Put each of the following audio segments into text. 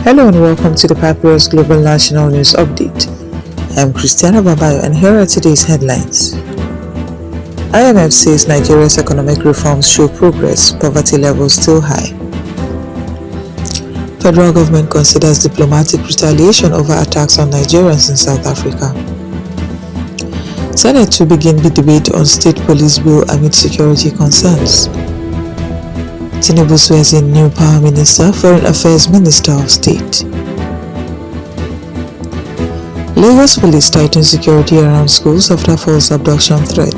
Hello and welcome to the Papyrus Global National News Update. I'm Christiana Babayo and here are today's headlines. IMF says Nigeria's economic reforms show progress, poverty levels still high. Federal government considers diplomatic retaliation over attacks on Nigerians in South Africa. Senate to begin the debate on state police bill amid security concerns. Tinubu swears in new power minister, foreign affairs minister of state. Lagos police tighten security around schools after false abduction threat.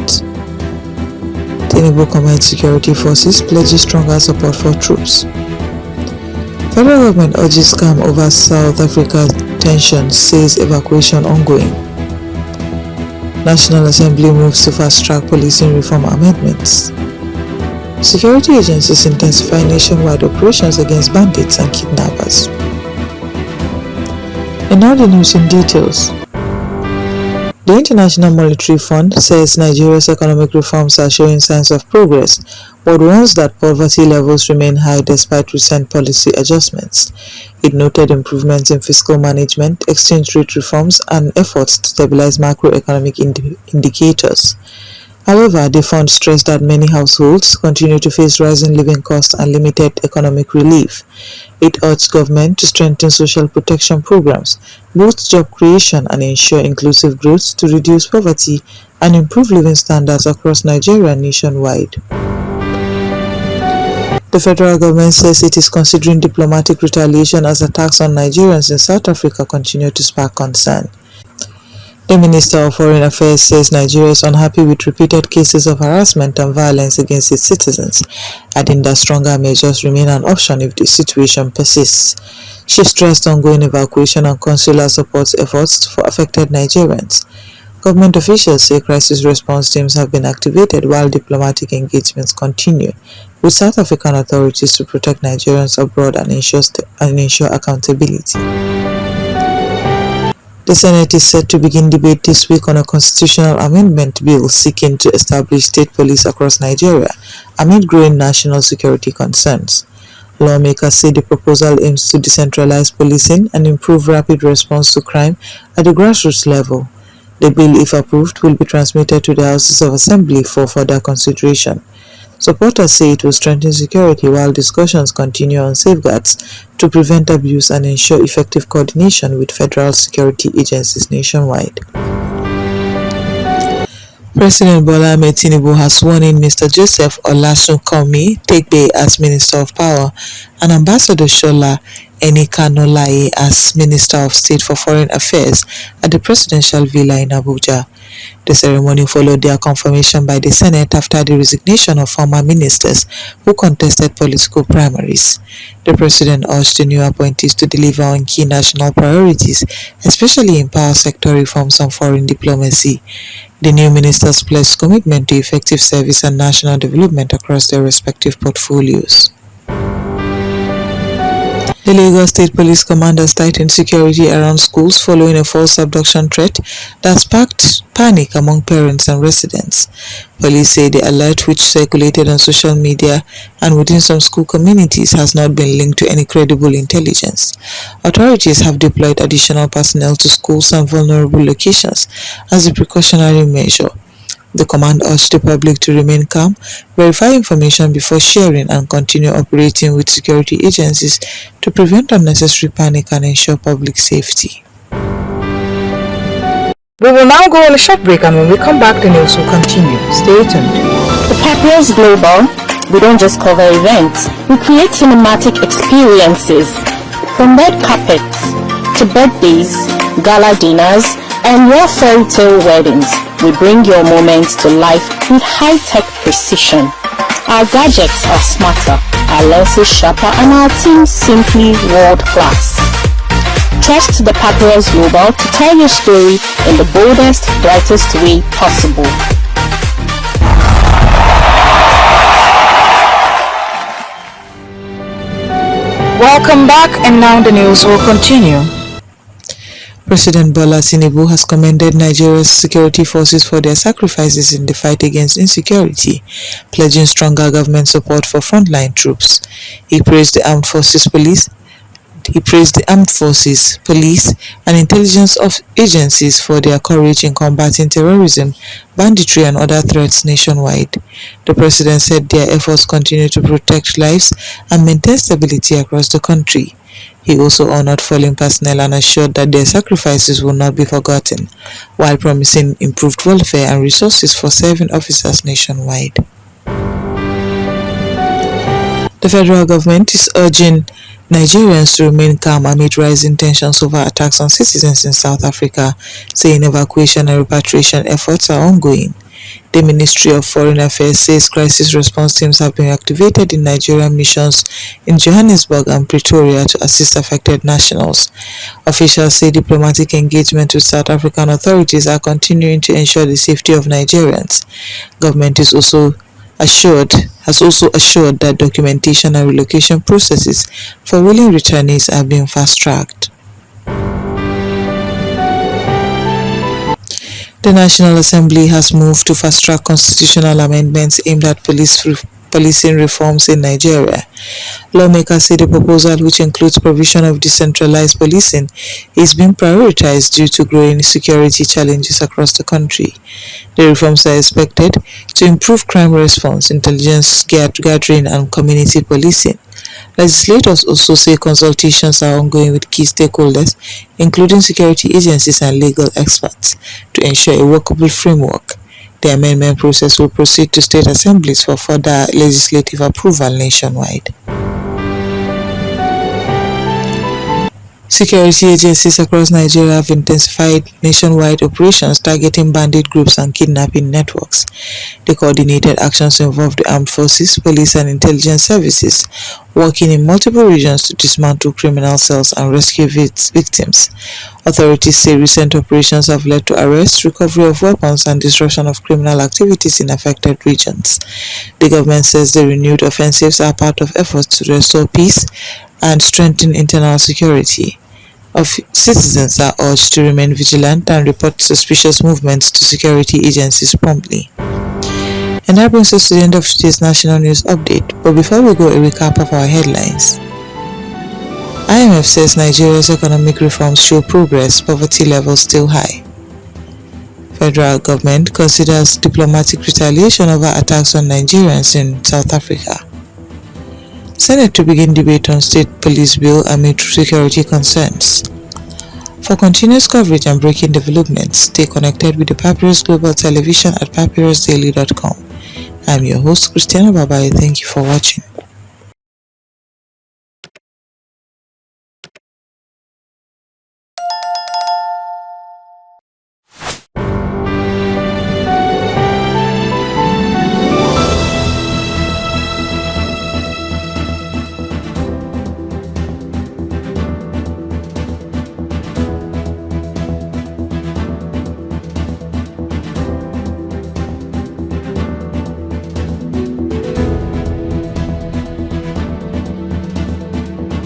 Tinubu commands security forces, pledges stronger support for troops. Federal government urges calm over South Africa tensions, says evacuation ongoing. National Assembly moves to fast-track policing reform amendments. Security agencies intensify nationwide operations against bandits and kidnappers. And now the news in details. The International Monetary Fund says Nigeria's economic reforms are showing signs of progress, but warns that poverty levels remain high despite recent policy adjustments. It noted improvements in fiscal management, exchange rate reforms, and efforts to stabilize macroeconomic indicators. However, the fund stressed that many households continue to face rising living costs and limited economic relief. It urged government to strengthen social protection programs, boost job creation and ensure inclusive growth to reduce poverty and improve living standards across Nigeria nationwide. The federal government says it is considering diplomatic retaliation as attacks on Nigerians in South Africa continue to spark concern. The Minister of Foreign Affairs says Nigeria is unhappy with repeated cases of harassment and violence against its citizens, adding that stronger measures remain an option if the situation persists. She stressed ongoing evacuation and consular support efforts for affected Nigerians. Government officials say crisis response teams have been activated while diplomatic engagements continue with South African authorities to protect Nigerians abroad and ensure accountability. The Senate is set to begin debate this week on a constitutional amendment bill seeking to establish state police across Nigeria amid growing national security concerns. Lawmakers say the proposal aims to decentralize policing and improve rapid response to crime at the grassroots level. The bill, if approved, will be transmitted to the Houses of Assembly for further consideration. Supporters say it will strengthen security while discussions continue on safeguards to prevent abuse and ensure effective coordination with federal security agencies nationwide. President Bola Ahmed Tinubu has sworn in Mr. Joseph Olasunkanmi Tegbe as Minister of Power and Ambassador Shola Enikanolaye as Minister of State for Foreign Affairs at the Presidential Villa in Abuja. The ceremony followed their confirmation by the Senate after the resignation of former ministers who contested political primaries. The President urged the new appointees to deliver on key national priorities, especially in power sector reforms and foreign diplomacy. The new ministers pledged commitment to effective service and national development across their respective portfolios. The Lagos State Police commanders tightened security around schools following a false abduction threat that sparked panic among parents and residents. Police say the alert, which circulated on social media and within some school communities, has not been linked to any credible intelligence. Authorities have deployed additional personnel to schools and vulnerable locations as a precautionary measure. The command urged the public to remain calm, verify information before sharing, and continue operating with security agencies to prevent unnecessary panic and ensure public safety. We will now go on a short break, and when we come back, the news will continue. Stay tuned. The Papyrus Global, we don't just cover events, we create cinematic experiences. From red carpets to birthdays, gala dinners, and your fairy tale weddings, we bring your moments to life with high-tech precision. Our gadgets are smarter, our lenses sharper, and our team simply world-class. Trust the Papyrus Global to tell your story in the boldest, brightest way possible. Welcome back, and now the news will continue. President Bola Tinubu has commended Nigeria's security forces for their sacrifices in the fight against insecurity, pledging stronger government support for frontline troops. He praised the Armed Forces Police, He praised the armed forces, police, and intelligence agencies for their courage in combating terrorism, banditry, and other threats nationwide. The president said their efforts continue to protect lives and maintain stability across the country. He also honored fallen personnel and assured that their sacrifices will not be forgotten, while promising improved welfare and resources for serving officers nationwide. The federal government is urging Nigerians to remain calm amid rising tensions over attacks on citizens in South Africa, saying evacuation and repatriation efforts are ongoing. The Ministry of Foreign Affairs says crisis response teams have been activated in Nigerian missions in Johannesburg and Pretoria to assist affected nationals. Officials say diplomatic engagement with South African authorities are continuing to ensure the safety of Nigerians. Government has also assured that documentation and relocation processes for willing returnees are being fast-tracked. The National Assembly has moved to fast-track constitutional amendments aimed at policing reforms in Nigeria. Lawmakers say the proposal, which includes provision of decentralized policing, is being prioritized due to growing security challenges across the country. The reforms are expected to improve crime response, intelligence gathering, and community policing. Legislators also say consultations are ongoing with key stakeholders, including security agencies and legal experts, to ensure a workable framework. The amendment process will proceed to state assemblies for further legislative approval nationwide. Security agencies across Nigeria have intensified nationwide operations targeting bandit groups and kidnapping networks. The coordinated actions involve the armed forces, police, and intelligence services working in multiple regions to dismantle criminal cells and rescue victims. Authorities say recent operations have led to arrests, recovery of weapons, and disruption of criminal activities in affected regions. The government says the renewed offensives are part of efforts to restore peace and strengthen internal security. Citizens are urged to remain vigilant and report suspicious movements to security agencies promptly. And that brings us to the end of today's national news update. But before we go, a recap of our headlines. IMF says Nigeria's economic reforms show progress, poverty levels still high. Federal government considers diplomatic retaliation over attacks on Nigerians in South Africa. Senate to begin debate on state police bill amid security concerns. For continuous coverage and breaking developments, stay connected with the Papyrus Global Television at papyrusdaily.com. I'm your host, Christina Babaye. Thank you for watching.